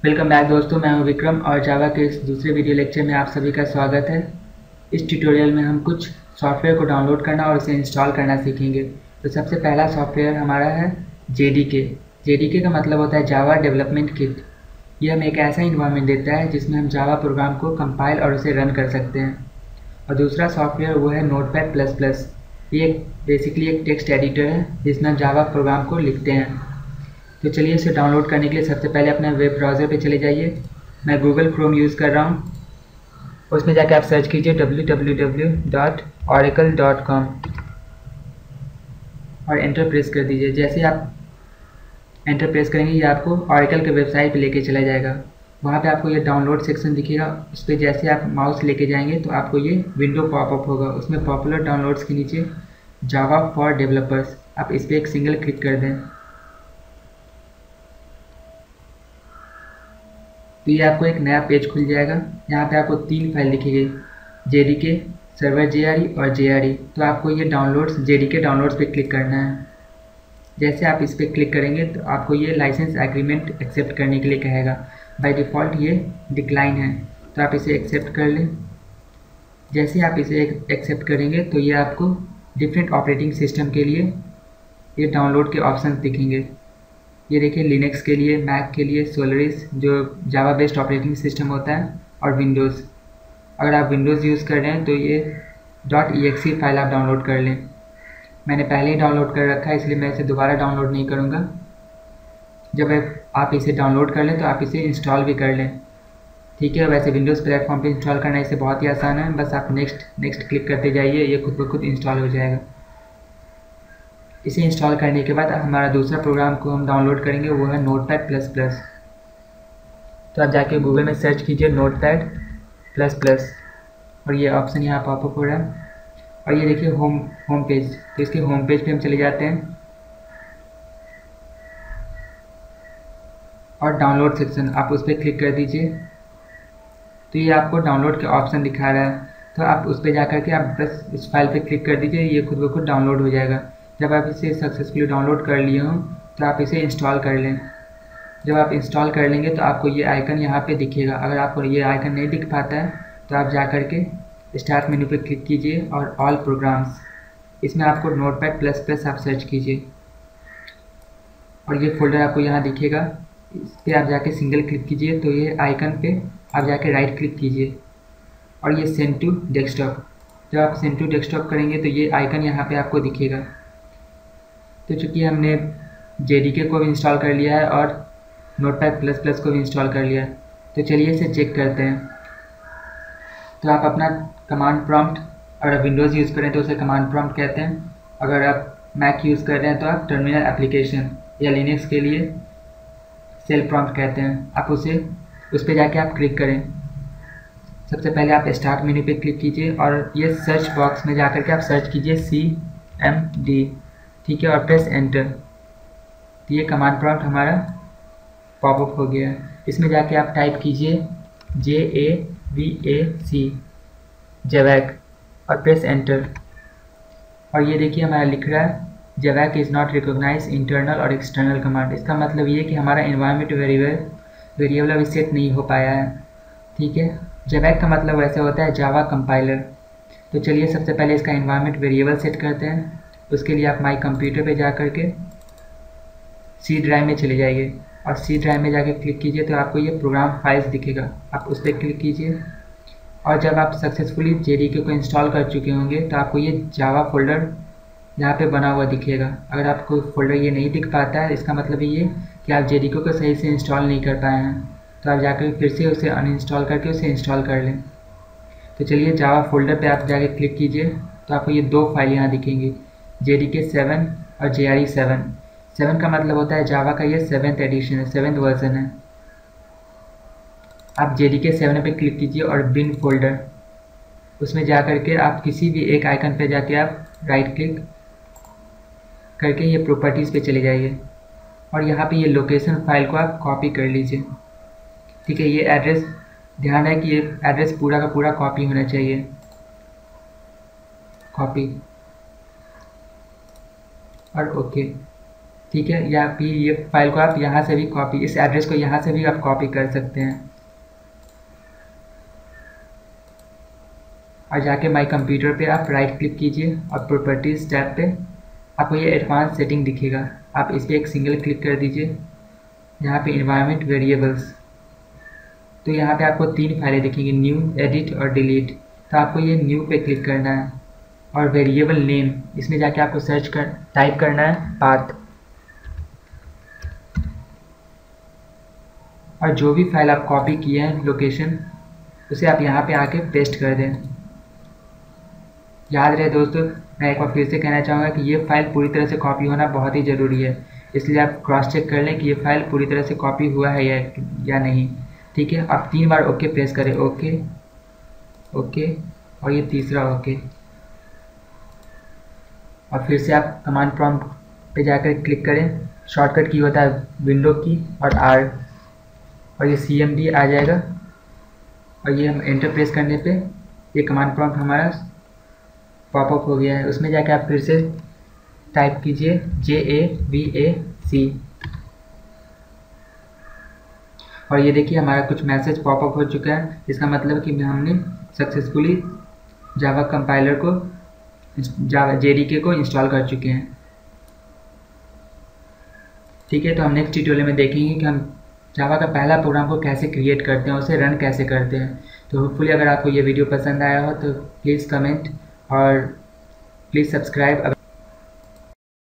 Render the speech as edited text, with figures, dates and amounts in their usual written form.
Welcome back दोस्तों, मैं हूं विक्रम और जावा के इस दूसरे वीडियो लेक्चर में आप सभी का स्वागत है। इस ट्यूटोरियल में हम कुछ सॉफ्टवेयर को डाउनलोड करना और उसे इंस्टॉल करना सीखेंगे। तो सबसे पहला सॉफ्टवेयर हमारा है JDK। JDK का मतलब होता है जावा डेवलपमेंट किट। ये हमें एक ऐसा इन्वायरमेंट देता है जिसमें हम जावा प्रोग्राम को कंपाइल और उसे रन कर सकते हैं। और दूसरा सॉफ्टवेयर वो है नोटपैड++। ये बेसिकली एक टेक्स्ट एडिटर है जिसमें हम जावा प्रोग्राम को लिखते हैं। तो चलिए इसे डाउनलोड करने के लिए सबसे पहले अपने वेब ब्राउज़र पे चले जाइए। मैं गूगल क्रोम यूज़ कर रहा हूँ। उसमें जाकर आप सर्च कीजिए www.oracle.com और एंटर प्रेस कर दीजिए। जैसे आप एंटर प्रेस करेंगे ये आपको ऑरेकल के वेबसाइट पे लेके चला जाएगा। वहाँ पे आपको ये डाउनलोड सेक्शन दिखेगा। उस पर जैसे आप माउस लेके जाएंगे तो आपको ये विंडो पॉपअप होगा। उसमें पॉपुलर डाउनलोड्स के नीचे जावा फॉर डेवलपर्स, आप इस पर एक सिंगल क्लिक कर दें तो ये आपको एक नया पेज खुल जाएगा। यहाँ पे आपको 3 फाइल दिखेगी, JDK, सर्वर JRE और JRE। तो आपको ये डाउनलोड्स JDK डाउनलोड्स पे क्लिक करना है। जैसे आप इस पर क्लिक करेंगे तो आपको ये लाइसेंस एग्रीमेंट एक्सेप्ट करने के लिए कहेगा। बाय डिफ़ॉल्ट ये डिक्लाइन है, तो आप इसे एक्सेप्ट कर लें। जैसे आप इसे एक्सेप्ट करेंगे तो ये आपको डिफरेंट ऑपरेटिंग सिस्टम के लिए ये डाउनलोड के ऑप्शन दिखेंगे। ये देखिए, लिनक्स के लिए, मैक के लिए सोलरिस जो जावा बेस्ड ऑपरेटिंग सिस्टम होता है, और विंडोज़। अगर आप विंडोज़ यूज़ कर रहे हैं तो ये .exe फाइल आप डाउनलोड कर लें। मैंने पहले ही डाउनलोड कर रखा है इसलिए मैं इसे दोबारा डाउनलोड नहीं करूँगा। जब आप इसे डाउनलोड कर लें तो आप इसे इंस्टॉल भी कर लें। ठीक है, वैसे विंडोज़ प्लेटफॉर्म पे इंस्टॉल करना इसे बहुत ही आसान है। बस आप नेक्स्ट क्लिक करते जाइए, ये खुद ब खुद इंस्टॉल हो जाएगा। इसे इंस्टॉल करने के बाद हमारा दूसरा प्रोग्राम को हम डाउनलोड करेंगे, वो है नोटपैड++। तो आप जाके गूगल में सर्च कीजिए नोटपैड++ और ये ऑप्शन यहाँ पॉपअप हो रहा है। और ये देखिए होम पेज। तो इसके होम पेज पे हम चले जाते हैं और डाउनलोड सेक्शन आप उस पर क्लिक कर दीजिए। तो ये आपको डाउनलोड के ऑप्शन दिखा रहा है, तो आप उस पर जा कर के आप बस इस फाइल पे क्लिक कर दीजिए, ये खुद ब खुद डाउनलोड हो जाएगा। जब आप इसे सक्सेसफुली डाउनलोड कर लिए हों तो आप इसे इंस्टॉल कर लें। जब आप इंस्टॉल कर लेंगे तो आपको ये आइकन यहाँ पे दिखेगा। अगर आपको ये आइकन नहीं दिख पाता है तो आप जा कर के स्टार्ट मेन्यू पे क्लिक कीजिए और ऑल प्रोग्राम्स, इसमें आपको नोटपैड++ आप सर्च कीजिए और ये फोल्डर आपको यहाँ दिखेगा। इस पर आप जाके सिंगल क्लिक कीजिए तो ये आइकन पे आप जाके राइट क्लिक कीजिए और ये सेंड टू डेस्कटॉप। जब आप सेंड टू डेस्कटॉप करेंगे तो ये आइकन यहाँ पे आपको दिखेगा। तो चूँकि हमने JDK को भी इंस्टॉल कर लिया है और नोटपैड++ को भी इंस्टॉल कर लिया है, तो चलिए इसे चेक करते हैं। तो आप अपना कमांड प्रॉम्प्ट, अगर विंडोज़ यूज़ करें तो उसे कमांड प्रॉम्प्ट कहते हैं। अगर आप मैक यूज़ कर रहे हैं तो आप टर्मिनल एप्लीकेशन, या लिनक्स के लिए सेल प्रॉम्प्ट कहते हैं। आप उस पर जाके आप क्लिक करें। सबसे पहले आप स्टार्ट मेन्यू पे क्लिक कीजिए और ये सर्च बॉक्स में जाकर के आप सर्च कीजिए CMD, ठीक है, और प्रेस एंटर। तो ये कमांड प्रॉम्प्ट हमारा पॉपअप हो गया है। इसमें जाके आप टाइप कीजिए JAVAC, जवैक, और प्रेस एंटर। और ये देखिए हमारा लिख रहा है जवैक इज़ नॉट रिकॉग्नाइज इंटरनल और एक्सटर्नल कमांड। इसका मतलब ये कि हमारा इन्वायरमेंट वेरिएबल अभी सेट नहीं हो पाया है। ठीक है, जवैक का मतलब वैसे होता है जावा कंपाइलर। तो चलिए सबसे पहले इसका इन्वायरमेंट वेरिएबल सेट करते हैं। उसके लिए आप माई कंप्यूटर पे जा कर के C ड्राइव में चले जाइए और C ड्राइव में जाके क्लिक कीजिए तो आपको ये प्रोग्राम फाइल्स दिखेगा। आप उस पर क्लिक कीजिए और जब आप सक्सेसफुली JDK को इंस्टॉल कर चुके होंगे तो आपको ये जावा फोल्डर यहाँ पे बना हुआ दिखेगा। अगर आपको फोल्डर ये नहीं दिख पाता है, इसका मतलब ये कि आप JDK को सही से इंस्टॉल नहीं कर पाए हैं। तो आप जाकर फिर से उसे अनइंस्टॉल करके उसे इंस्टॉल कर लें। तो चलिए जावा फोल्डर पे आप जाके क्लिक कीजिए तो आपको ये 2 फाइल यहाँ दिखेंगी, JDK 7 और JRE 7। 7 का मतलब होता है जावा का ये 7th एडिशन है, 7th वर्जन है। आप JDK 7 पे क्लिक कीजिए और बिन फोल्डर, उसमें जा कर के आप किसी भी एक आइकन पे जाके आप राइट क्लिक करके ये प्रॉपर्टीज़ पे चले जाइए और यहाँ पे ये लोकेशन फाइल को आप कॉपी कर लीजिए। ठीक है, ये एड्रेस, ध्यान है कि ये एड्रेस पूरा का पूरा कॉपी होना चाहिए। कॉपी और ओके। ठीक है, या फिर ये फाइल को आप यहाँ से भी कॉपी, इस एड्रेस को यहाँ से भी आप कॉपी कर सकते हैं। और जाके माई कंप्यूटर पे आप राइट क्लिक कीजिए और प्रॉपर्टीज़ टैब पे आपको ये एडवांस सेटिंग दिखेगा, आप इस पर एक सिंगल क्लिक कर दीजिए। यहाँ पे इन्वायरमेंट वेरिएबल्स, तो यहाँ पे आपको 3 फाइलें दिखेंगी, न्यू, एडिट और डिलीट। तो आपको ये न्यू पे क्लिक करना है और वेरिएबल नेम, इसमें जाके आपको टाइप करना है पाथ, और जो भी फाइल आप कॉपी किए हैं लोकेशन, उसे आप यहाँ पे आके पेस्ट कर दें। याद रहे दोस्तों, मैं एक बार फिर से कहना चाहूँगा कि ये फाइल पूरी तरह से कॉपी होना बहुत ही ज़रूरी है, इसलिए आप क्रॉस चेक कर लें कि ये फाइल पूरी तरह से कॉपी हुआ है या नहीं। ठीक है, आप 3 बार ओके प्रेस करें, ओके ओके और ये तीसरा ओके, और फिर से आप कमांड प्रॉम्प्ट पे जाकर क्लिक करें। शॉर्टकट की होता है विंडो की और आर, और ये CMD आ जाएगा, और ये हम एंटर प्रेस करने पे ये कमांड प्रॉम्प्ट हमारा पॉपअप हो गया है। उसमें जाके आप फिर से टाइप कीजिए JAVAC, और ये देखिए हमारा कुछ मैसेज पॉपअप हो चुका है। इसका मतलब कि हमने सक्सेसफुली जावा कंपाइलर को, जावा JDK को इंस्टॉल कर चुके हैं। ठीक है, तो हम नेक्स्ट ट्यूटोरियल में देखेंगे कि हम जावा का पहला प्रोग्राम को कैसे क्रिएट करते हैं, उसे रन कैसे करते हैं। तो होपफुली अगर आपको ये वीडियो पसंद आया हो तो प्लीज़ कमेंट और प्लीज़ सब्सक्राइब।